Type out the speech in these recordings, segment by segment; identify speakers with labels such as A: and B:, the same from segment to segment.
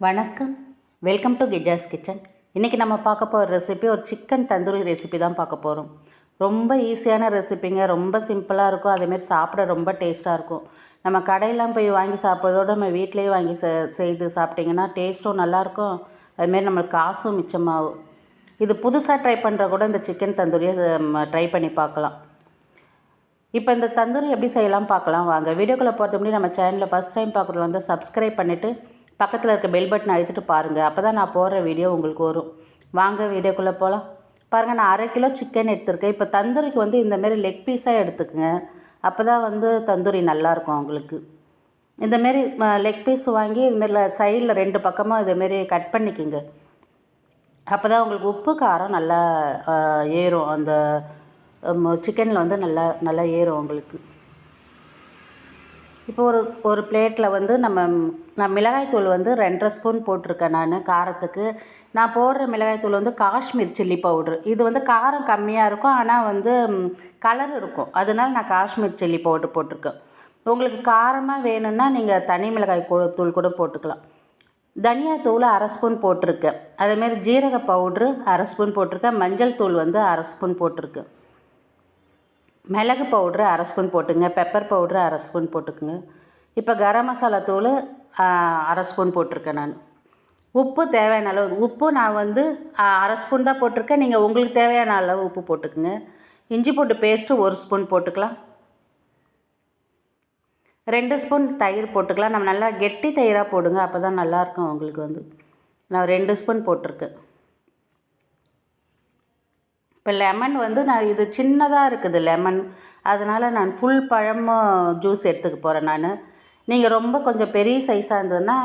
A: வணக்கம். Welcome to Kija's kitchen. இன்றைக்கி நம்ம பார்க்க போகிற ரெசிபி ஒரு சிக்கன் தந்தூரி ரெசிபி தான் பார்க்க போகிறோம். ரொம்ப ஈஸியான ரெசிபிங்க. ரொம்ப சிம்பிளாக இருக்கும். அதேமாரி சாப்பிட ரொம்ப டேஸ்ட்டாக இருக்கும். நம்ம கடையெல்லாம் போய் வாங்கி சாப்பிட்றதோடு நம்ம வீட்டிலேயே வாங்கி செய்து சாப்பிட்டிங்கன்னா டேஸ்ட்டும் நல்லாயிருக்கும். அதுமாரி நம்மளுக்கு காசும் மிச்சமாகும். இது புதுசாக ட்ரை பண்ணுற கூட இந்த சிக்கன் தந்தூரியை ட்ரை பண்ணி பார்க்கலாம். இப்போ இந்த தந்தூரி எப்படி செய்யலாம் பார்க்கலாம் வாங்க. வீடியோக்குள்ளே போகிறதுக்கு முன்னாடி நம்ம சேனலில் ஃபஸ்ட் டைம் பார்க்குறது வந்து சப்ஸ்கிரைப் பண்ணிவிட்டு பக்கத்தில் இருக்க பெல் பட்டன் அழுத்திட்டு பாருங்கள். அப்போ தான் நான் போடுற வீடியோ உங்களுக்கு வரும். வாங்க வீடியோக்குள்ளே போகலாம். பாருங்கள், நான் 1/2 கிலோ சிக்கன் எடுத்திருக்கேன். இப்போ தந்தூரிக்கு வந்து இந்தமாரி லெக் பீஸாக எடுத்துக்கங்க. அப்போ தான் வந்து தந்தூரி நல்லாயிருக்கும் உங்களுக்கு. இந்தமாரி லெக் பீஸ் வாங்கி இதுமாரி சைடில் 2 பக்கமாக இதேமாரி கட் பண்ணிக்கோங்க. அப்போ தான் உங்களுக்கு உப்பு காரம் நல்லா ஏறும். அந்த சிக்கனில் வந்து நல்லா ஏறும் உங்களுக்கு. இப்போ ஒரு பிளேட்டில் வந்து நான் மிளகாய்த்தூள் வந்து 2.5 ஸ்பூன் போட்டிருக்கேன். நான் காரத்துக்கு நான் போடுற மிளகாய்த்தூள் வந்து காஷ்மீர் சில்லி பவுட்ரு. இது வந்து காரம் கம்மியாக இருக்கும், ஆனால் வந்து கலர் இருக்கும். அதனால நான் காஷ்மீர் சில்லி பவுட்ரு போட்டிருக்கேன். உங்களுக்கு காரமாக வேணும்னா நீங்கள் தனி மிளகாய் தூள் கூட போட்டுக்கலாம். தனியாத்தூள் 1/2 ஸ்பூன் போட்டிருக்கேன். அதேமாரி ஜீரக பவுட்ரு 1/2 ஸ்பூன் போட்டிருக்கேன். மஞ்சள் தூள் வந்து 1/2 ஸ்பூன் போட்டிருக்கேன். மிளகு பவுட்ரு 1/2 ஸ்பூன் போட்டுங்க. பெப்பர் பவுட்ரு 1/2 ஸ்பூன் போட்டுக்குங்க. இப்போ கரம் மசாலா தூள் 1/2 ஸ்பூன் போட்டிருக்கேன் நான். உப்பு தேவையான அளவு. உப்பு நான் வந்து 1/2 ஸ்பூன் தான் போட்டிருக்கேன். நீங்கள் உங்களுக்கு தேவையான அளவு உப்பு போட்டுக்குங்க. இஞ்சி பூண்டு பேஸ்ட்டு 1 ஸ்பூன் போட்டுக்கலாம். 2 ஸ்பூன் தயிர் போட்டுக்கலாம். நம்ம நல்லா கெட்டி தயிராக போடுங்க, அப்போ தான் நல்லாயிருக்கும் உங்களுக்கு வந்து. நான் 2 ஸ்பூன் போட்டிருக்கேன். இப்போ லெமன் வந்து நான் இது சின்னதாக இருக்குது லெமன், அதனால் நான் ஃபுல் பழமும் ஜூஸ் எடுத்துக்க போகிறேன் நான். நீங்கள் ரொம்ப கொஞ்சம் பெரிய சைஸாக இருந்ததுன்னா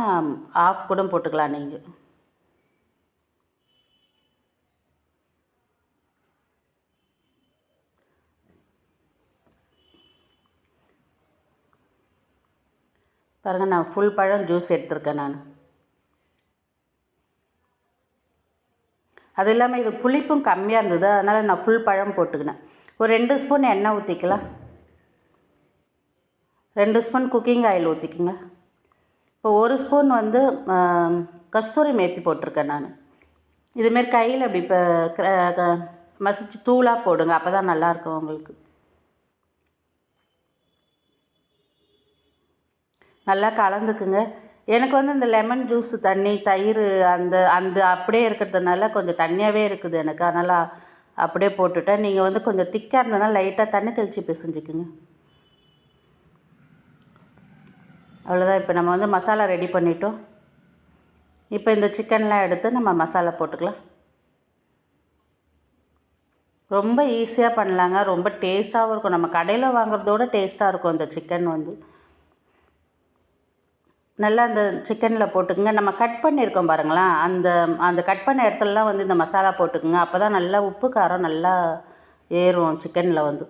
A: ஆஃப் கூட போட்டுக்கலாம் நீங்கள். பாருங்கள், நான் ஃபுல் பழம் ஜூஸ் எடுத்துருக்கேன் நான். அது இல்லாமல் இது புளிப்பும் கம்மியாக இருந்தது, அதனால் நான் ஃபுல் பழம் போட்டுக்கினேன். ஒரு 2 ஸ்பூன் எண்ணெய் ஊற்றிக்கலாம். 2 ஸ்பூன் குக்கிங் ஆயில் ஊற்றிக்குங்க. இப்போ 1 ஸ்பூன் வந்து கஸ்தூரி மேத்தி போட்டிருக்கேன் நான். இதுமாரி கையில் அப்படி இப்போ மசிச்சு தூளாக போடுங்க, அப்போ தான் நல்லாயிருக்கும் உங்களுக்கு. நல்லா கலந்துக்குங்க. எனக்கு வந்து இந்த லெமன் ஜூஸ் தண்ணி தயிர் அந்த அந்த அப்படியே இருக்கிறதுனால கொஞ்சம் தண்ணியாகவே இருக்குது எனக்கு, அதனால் அப்படியே போட்டுவிட்டேன். நீங்கள் வந்து கொஞ்சம் திக்காக இருந்ததுனால லைட்டாக தண்ணி தெளித்து பிசைஞ்சிக்குங்க. அவ்வளோதான். இப்போ நம்ம வந்து மசாலா ரெடி பண்ணிட்டோம். இப்போ இந்த சிக்கன்லாம் எடுத்து நம்ம மசாலா போட்டுக்கலாம். ரொம்ப ஈஸியாக பண்ணலாங்க. ரொம்ப டேஸ்ட்டாகவும் இருக்கும். நம்ம கடையில் வாங்குறதோட டேஸ்ட்டாக இருக்கும் இந்த சிக்கன் வந்து. நல்லா அந்த சிக்கனில் போட்டுக்குங்க. நம்ம கட் பண்ணியிருக்கோம் பாருங்களேன், அந்த கட் பண்ண இடத்துலலாம் வந்து இந்த மசாலா போட்டுக்குங்க. அப்போ தான் நல்லா உப்பு காரம் நல்லா ஏறும் சிக்கனில் வந்து.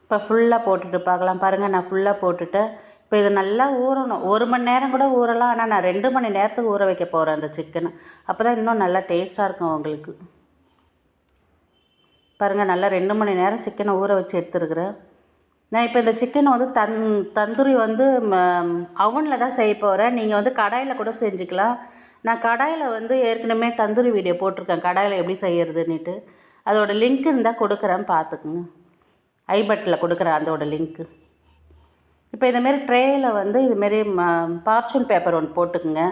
A: இப்போ ஃபுல்லாக போட்டுட்டு பார்க்கலாம். பாருங்கள், நான் ஃபுல்லாக போட்டுட்டேன். இப்போ இது நல்லா ஊறணும். 1 மணி நேரம் கூட ஊறலாம், ஆனால் நான் 2 மணி நேரத்துக்கு ஊற வைக்க போகிறேன் அந்த சிக்கனை. அப்போ தான் இன்னும் நல்லா டேஸ்ட்டாக இருக்கும் உங்களுக்கு. பாருங்கள், நல்லா 2 மணி நேரம் சிக்கனை ஊற வச்சு எடுத்துருக்குறேன். நான் இப்போ இந்த சிக்கனை வந்து தந்தூரி வந்து அவனில் தான் செய்ய போகிறேன். நீங்கள் வந்து கடாயில் கூட செஞ்சுக்கலாம். நான் கடாயில் வந்து ஏற்கனவே தந்தூரி வீடியோ போட்டிருக்கேன், கடாயில் எப்படி செய்கிறதுன்னுட்டு. அதோடய லிங்க் இருந்தால் கொடுக்குறேன், பார்த்துக்குங்க. ஐ பட்டனில் கொடுக்குறேன் அதோடய லிங்க்கு. இப்போ இதுமாரி ட்ரேயில் வந்து இதுமாரி பார்ச்சூன் பேப்பர் ஒன்று போட்டுக்குங்க.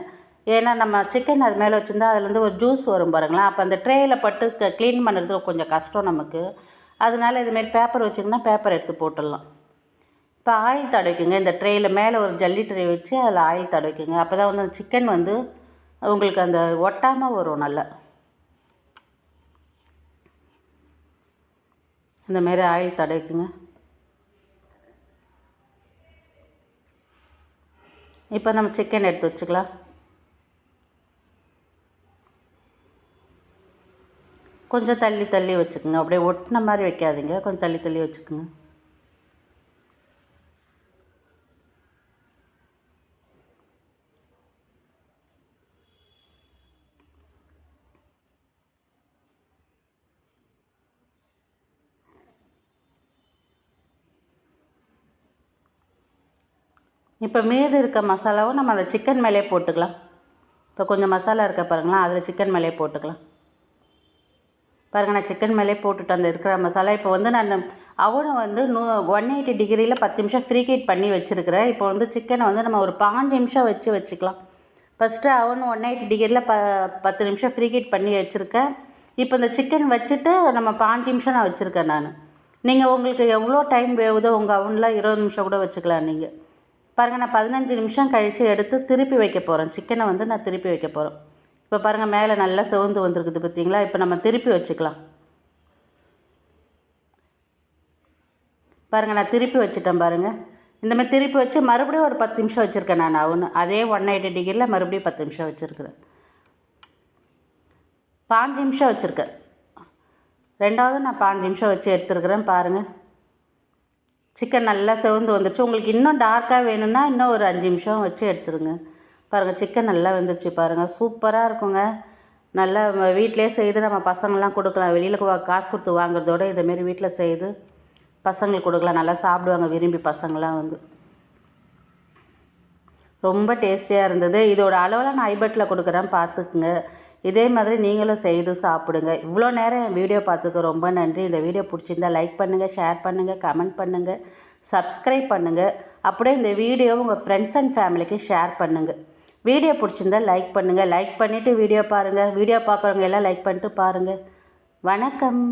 A: ஏன்னா நம்ம சிக்கன் அது மேலே வச்சுருந்தா அதுலேருந்து ஒரு ஜூஸ் வரும் பாருங்களேன், அப்போ அந்த ட்ரேயில் பட்டு க்ளீன் பண்ணுறது கொஞ்சம் கஷ்டம் நமக்கு. அதனால இதுமாரி பேப்பர் வச்சிங்கன்னா பேப்பர் எடுத்து போட்டுடலாம். இப்போ ஆயில் தடவிக்குங்க. இந்த ட்ரேயில் மேலே ஒரு ஜல்லி ட்ரே வச்சு அதில் ஆயில் தடவிக்குங்க. அப்போ தான் வந்து சிக்கன் வந்து உங்களுக்கு அந்த ஒட்டாமல் வரும் நல்லா. இந்தமாரி ஆயில் தடவிக்குங்க. இப்போ நம்ம சிக்கன் எடுத்து வச்சுக்கலாம். கொஞ்சம் தள்ளி தள்ளி வச்சுக்கோங்க. அப்படியே ஒட்டின மாதிரி வைக்காதீங்க, கொஞ்சம் தள்ளி தள்ளி வச்சுக்கோங்க. இப்போ மீதி இருக்க மசாலாவும் நம்ம அந்த சிக்கன் மேலே போட்டுக்கலாம். இப்போ கொஞ்சம் மசாலா இருக்க பாருங்களேன், அதில் சிக்கன் மேலே போட்டுக்கலாம். பாருங்கள், நான் சிக்கன் மேலே போட்டுட்டு அந்த இருக்கிற மசாலா இப்போ வந்து நான் அவனை வந்து 180 டிகிரியில் 10 நிமிஷம் ஃப்ரீ ஹீட் பண்ணி வச்சுருக்கிறேன். இப்போ வந்து சிக்கனை வந்து நம்ம ஒரு 5 நிமிஷம் வச்சுக்கலாம். ஃபஸ்ட்டு அவன் 180 டிகிரியில் 10 நிமிஷம் ஃப்ரீ ஹீட் பண்ணி வச்சுருக்கேன். இப்போ இந்த சிக்கன் வச்சுட்டு நம்ம 5 நிமிஷம் நான் வச்சுருக்கேன் நான். நீங்கள் உங்களுக்கு எவ்வளோ டைம் வேகுதோ உங்கள் அவனில் 20 நிமிஷம் கூட வச்சுக்கலாம் நீங்கள். பாருங்கள், நான் 15 நிமிஷம் கழித்து எடுத்து திருப்பி வைக்க போகிறேன். சிக்கனை வந்து நான் திருப்பி வைக்க போகிறேன். இப்போ பாருங்கள், மேலே நல்லா சிவந்து வந்துருக்குது பார்த்தீங்களா. இப்போ நம்ம திருப்பி வச்சுக்கலாம். பாருங்கள், நான் திருப்பி வச்சுட்டேன் பாருங்கள். இந்தமாதிரி திருப்பி வச்சு மறுபடியும் ஒரு 10 நிமிஷம் வச்சுருக்கேன் நான் அவனு. அதே 180 டிகிரியில் மறுபடியும் 10 நிமிஷம் வச்சுருக்கிறேன். 5 நிமிஷம் வச்சுருக்கேன். ரெண்டாவது நான் 5 நிமிஷம் வச்சு எடுத்துருக்கிறேன். பாருங்கள், சிக்கன் நல்லா சிவந்து வந்துருச்சு. உங்களுக்கு இன்னும் டார்க்காக வேணும்னா இன்னும் ஒரு 5 நிமிஷம் வச்சு எடுத்துருங்க. பாருங்கள், சிக்கன் நல்லா வெந்துருச்சு பாருங்கள். சூப்பராக இருக்குங்க. நல்லா வீட்டிலே செய்து நம்ம பசங்கள்லாம் கொடுக்கலாம். வெளியில் காசு கொடுத்து வாங்குறதோட இதேமாரி வீட்டில் செய்து பசங்களுக்கு கொடுக்கலாம். நல்லா சாப்பிடுவாங்க விரும்பி பசங்களாம் வந்து. ரொம்ப டேஸ்டியாக இருந்தது. இதோட அளவில் நான் ஐபட்டில் கொடுக்குறேன், பார்த்துக்குங்க. இதே மாதிரி நீங்களும் செய்து சாப்பிடுங்க. இவ்வளோ நேரம் என் வீடியோ பார்த்துக்க ரொம்ப நன்றி. இந்த வீடியோ பிடிச்சிருந்தால் லைக் பண்ணுங்கள், ஷேர் பண்ணுங்கள், கமெண்ட் பண்ணுங்கள், சப்ஸ்கிரைப் பண்ணுங்கள். அப்படியே இந்த வீடியோ உங்கள் ஃப்ரெண்ட்ஸ் அண்ட் ஃபேமிலிக்கு ஷேர் பண்ணுங்கள். வீடியோ பிடிச்சிருந்தால் லைக் பண்ணுங்கள். லைக் பண்ணிவிட்டு வீடியோ பாருங்கள். வீடியோ பார்க்குறவங்க எல்லாம் லைக் பண்ணிட்டு பாருங்கள். வணக்கம்.